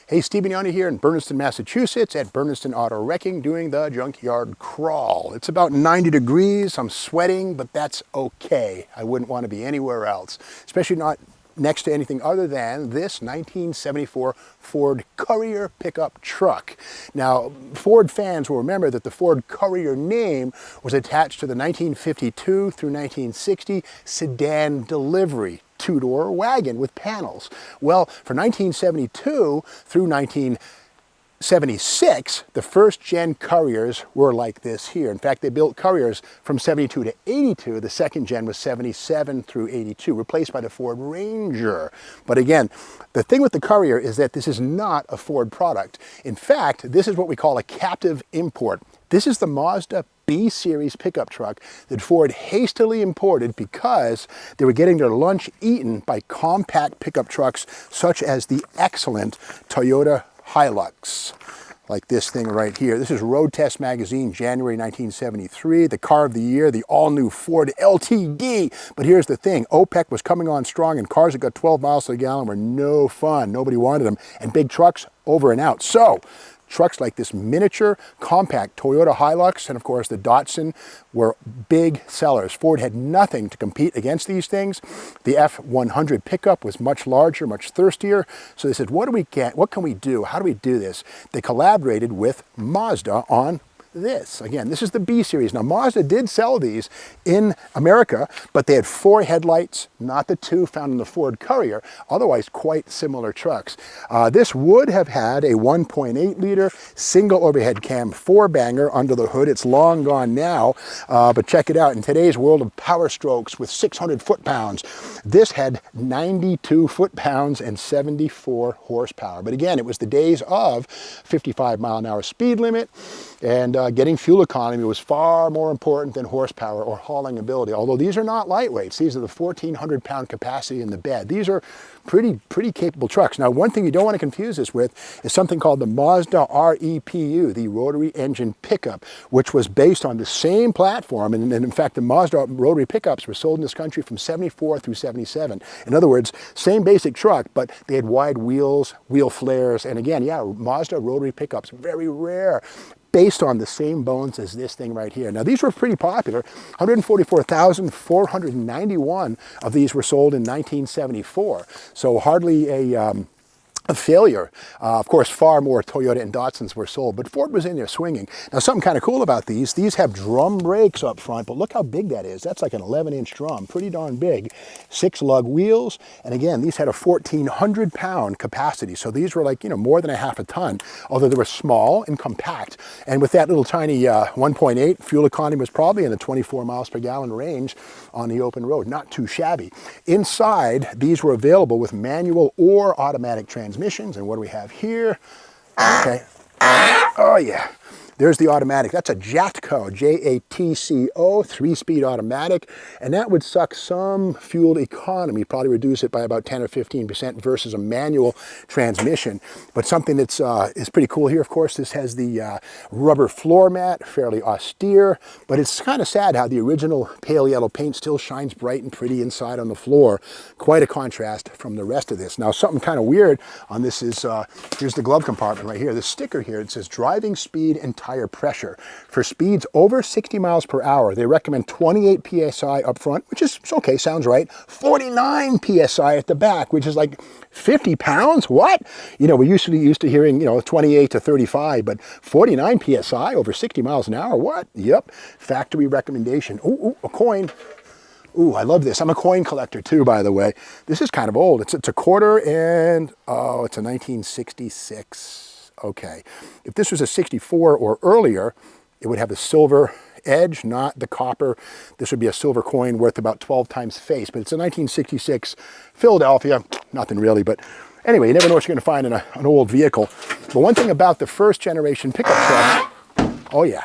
Hey, Steve Bignani here in Berniston, Massachusetts at Berniston Auto Wrecking doing the junkyard crawl. It's about 90 degrees, I'm sweating, but that's okay. I wouldn't want to be anywhere else, especially not next to anything other than this 1974 Ford Courier pickup truck. Now, Ford fans will remember that the Ford Courier name was attached to the 1952 through 1960 sedan delivery two-door wagon with panels. Well, for 1972 through 1976, the first gen Couriers were like this here. In fact, they built Couriers from 72 to 82. The second gen was 77 through 82, replaced by the Ford Ranger. But again, the thing with the Courier is that this is not a Ford product. In fact, this is what we call a captive import. This is the Mazda B-Series pickup truck that Ford hastily imported because they were getting their lunch eaten by compact pickup trucks such as the excellent Toyota Hilux, like this thing right here. This is Road Test Magazine, January 1973, the car of the year, the all-new Ford LTD. But here's the thing, OPEC was coming on strong and cars that got 12 miles to the gallon were no fun. Nobody wanted them. And big trucks, over and out. So, trucks like this miniature, compact Toyota Hilux and of course the Datsun were big sellers. Ford had nothing to compete against these things. The F100 pickup was much larger, much thirstier. So they said, what can we do? How do we do this? They collaborated with Mazda on this. Again, this is the B-Series. Now, Mazda did sell these in America, but they had 4 headlights, not the 2 found in the Ford Courier, otherwise quite similar trucks. This would have had a 1.8 liter single overhead cam 4-banger under the hood. It's long gone now, but check it out. In today's world of power strokes with 600 foot-pounds, this had 92 foot-pounds and 74 horsepower. But again, it was the days of 55 mile an hour speed limit, and getting fuel economy was far more important than horsepower or hauling ability. Although these are not lightweights. These are the 1,400-pound capacity in the bed. These are pretty capable trucks. Now, one thing you don't want to confuse this with is something called the Mazda REPU, the rotary engine pickup, which was based on the same platform. And in fact, the Mazda rotary pickups were sold in this country from 74 through 77. In other words, same basic truck, but they had wide wheels, wheel flares. And again, yeah, Mazda rotary pickups, very rare, based on the same bones as this thing right here. Now, these were pretty popular. 144,491 of these were sold in 1974. So hardly a failure. Of course, far more Toyota and Datsuns were sold, but Ford was in there swinging. Now, something kind of cool about these have drum brakes up front, but look how big that is. That's like an 11-inch drum, pretty darn big. 6 lug wheels, and again, these had a 1,400-pound capacity, so these were like, more than a half a ton, although they were small and compact. And with that little tiny 1.8, fuel economy was probably in the 24 miles per gallon range on the open road. Not too shabby. Inside, these were available with manual or automatic transmissions. And what do we have here? Okay. Oh yeah. There's the automatic. That's a Jatco, J-A-T-C-O, 3-speed automatic, and that would suck some fuel economy, probably reduce it by about 10 or 15% versus a manual transmission. But something that's is pretty cool here, of course, this has the rubber floor mat, fairly austere, but it's kind of sad how the original pale yellow paint still shines bright and pretty inside on the floor. Quite a contrast from the rest of this. Now, something kind of weird on this is, here's the glove compartment right here. The sticker here, it says driving speed and tire pressure. For speeds over 60 miles per hour, they recommend 28 PSI up front, which is okay, sounds right. 49 PSI at the back, which is like 50 pounds? What? We're used to hearing, 28 to 35, but 49 PSI over 60 miles an hour? What? Yep. Factory recommendation. Ooh, a coin. Ooh, I love this. I'm a coin collector too, by the way. This is kind of old. It's a quarter and, oh, it's a 1966. Okay, if this was a 64 or earlier, it would have a silver edge, not the copper. This would be a silver coin worth about 12 times face, but it's a 1966 Philadelphia, nothing really, but anyway, you never know what you're going to find in an old vehicle. But one thing about the first generation pickup truck, oh yeah,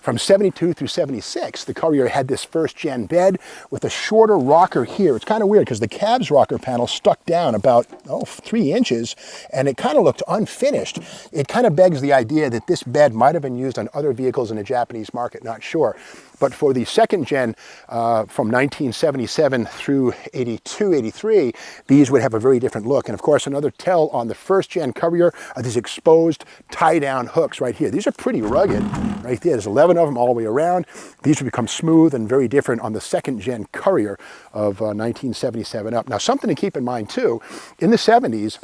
From 72 through 76, the Courier had this first gen bed with a shorter rocker here. It's kind of weird because the cab's rocker panel stuck down about 3 inches, and it kind of looked unfinished. It kind of begs the idea that this bed might have been used on other vehicles in the Japanese market, not sure. But for the second gen, from 1977 through 82, 83, these would have a very different look. And of course, another tell on the first gen Courier are these exposed tie-down hooks right here. These are pretty rugged right there. There's 11 of them all the way around. These would become smooth and very different on the second gen Courier of 1977 up. Now, something to keep in mind too, in the 70s,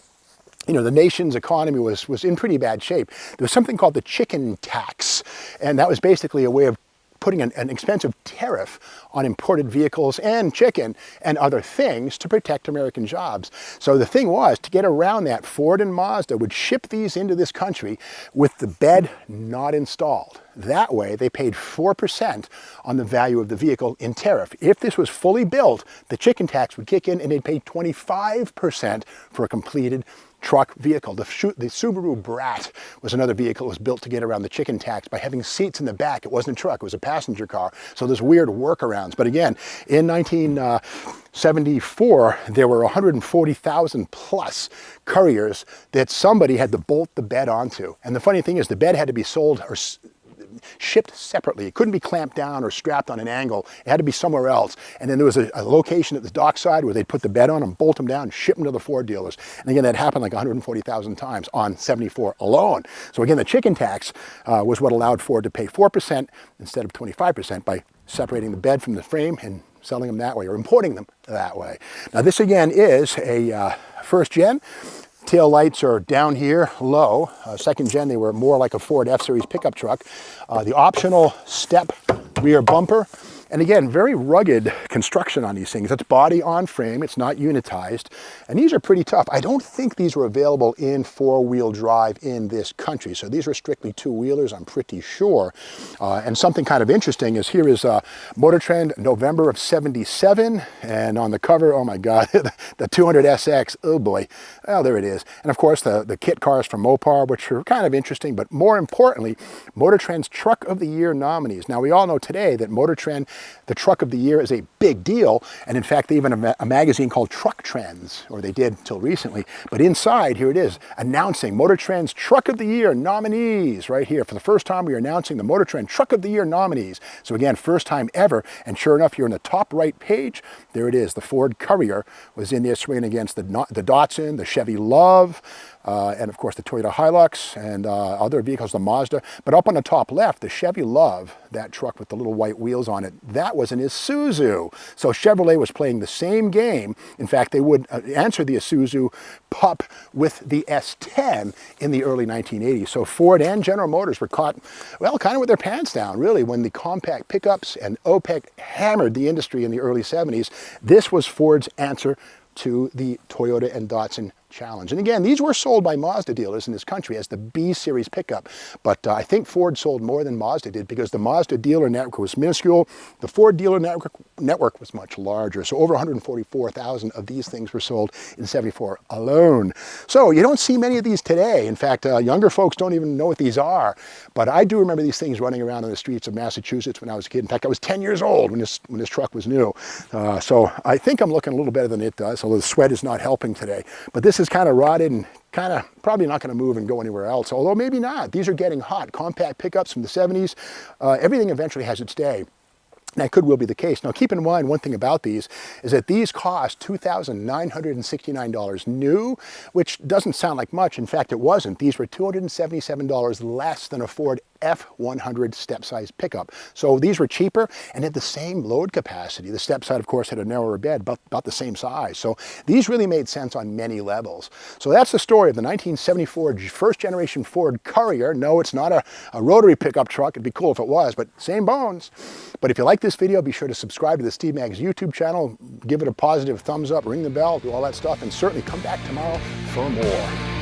you know, the nation's economy was in pretty bad shape. There was something called the chicken tax, and that was basically a way of putting an expensive tariff on imported vehicles and chicken and other things to protect American jobs. So the thing was, to get around that, Ford and Mazda would ship these into this country with the bed not installed. That way, they paid 4% on the value of the vehicle in tariff. If this was fully built, the chicken tax would kick in and they'd pay 25% for a completed truck vehicle. The Subaru Brat was another vehicle that was built to get around the chicken tax by having seats in the back. It wasn't a truck, it was a passenger car. So there's weird workarounds. But again, in 1974, there were 140,000 plus Couriers that somebody had to bolt the bed onto. And the funny thing is, the bed had to be sold or shipped separately. It couldn't be clamped down or strapped on an angle. It had to be somewhere else. And then there was a location at the dockside where they'd put the bed on them, bolt them down, and ship them to the Ford dealers. And again, that happened like 140,000 times on 74 alone. So again, the chicken tax was what allowed Ford to pay 4% instead of 25% by separating the bed from the frame and selling them that way, or importing them that way. Now this again is a first gen. Tail lights are down here low. Second gen, they were more like a Ford F-Series pickup truck. The optional step rear bumper. And again, very rugged construction on these things. It's body on frame, it's not unitized. And these are pretty tough. I don't think these were available in four-wheel drive in this country. So these were strictly two-wheelers, I'm pretty sure. And something kind of interesting is here is Motor Trend, November of 77. And on the cover, oh my God, the 200SX, oh boy. Well, there it is. And of course, the kit cars from Mopar, which are kind of interesting. But more importantly, Motor Trend's Truck of the Year nominees. Now, we all know today that Motor Trend, the Truck of the Year, is a big deal. And in fact, they even have a magazine called Truck Trends, or they did till recently. But inside, here it is, announcing Motor Trend's Truck of the Year nominees right here. For the first time, we are announcing the Motor Trend Truck of the Year nominees. So again, first time ever. And sure enough, you're in the top right page. There it is. The Ford Courier was in there swinging against the Datsun, the Chevy Love, and of course the Toyota Hilux and other vehicles, the Mazda. But up on the top left, the Chevy Love, that truck with the little white wheels on it, that was an Isuzu. So Chevrolet was playing the same game. In fact, they would answer the Isuzu pup with the S10 in the early 1980s. So Ford and General Motors were caught, well, kind of with their pants down, really, when the compact pickups and OPEC hammered the industry in the early 70s. This was Ford's answer to the Toyota and Datsun challenge. And again, these were sold by Mazda dealers in this country as the B series pickup. But I think Ford sold more than Mazda did because the Mazda dealer network was minuscule. The Ford dealer network was much larger. So over 144,000 of these things were sold in 74 alone. So you don't see many of these today. In fact, younger folks don't even know what these are. But I do remember these things running around on the streets of Massachusetts when I was a kid. In fact, I was 10 years old when this truck was new. So I think I'm looking a little better than it does, although the sweat is not helping today. But this is kind of rotted and kind of probably not going to move and go anywhere else, although maybe not. These are getting hot. Compact pickups from the 70s. Everything eventually has its day. And that could well be the case. Now, keep in mind, one thing about these is that these cost $2,969 new, which doesn't sound like much. In fact, it wasn't. These were $277 less than a Ford F100 step-size pickup. So these were cheaper and had the same load capacity. The step side, of course, had a narrower bed, about the same size. So these really made sense on many levels. So that's the story of the 1974 first-generation Ford Courier. No, it's not a rotary pickup truck. It'd be cool if it was, but same bones. But if you like this video, be sure to subscribe to the Steve Maggs YouTube channel, give it a positive thumbs up, ring the bell, do all that stuff, and certainly come back tomorrow for more.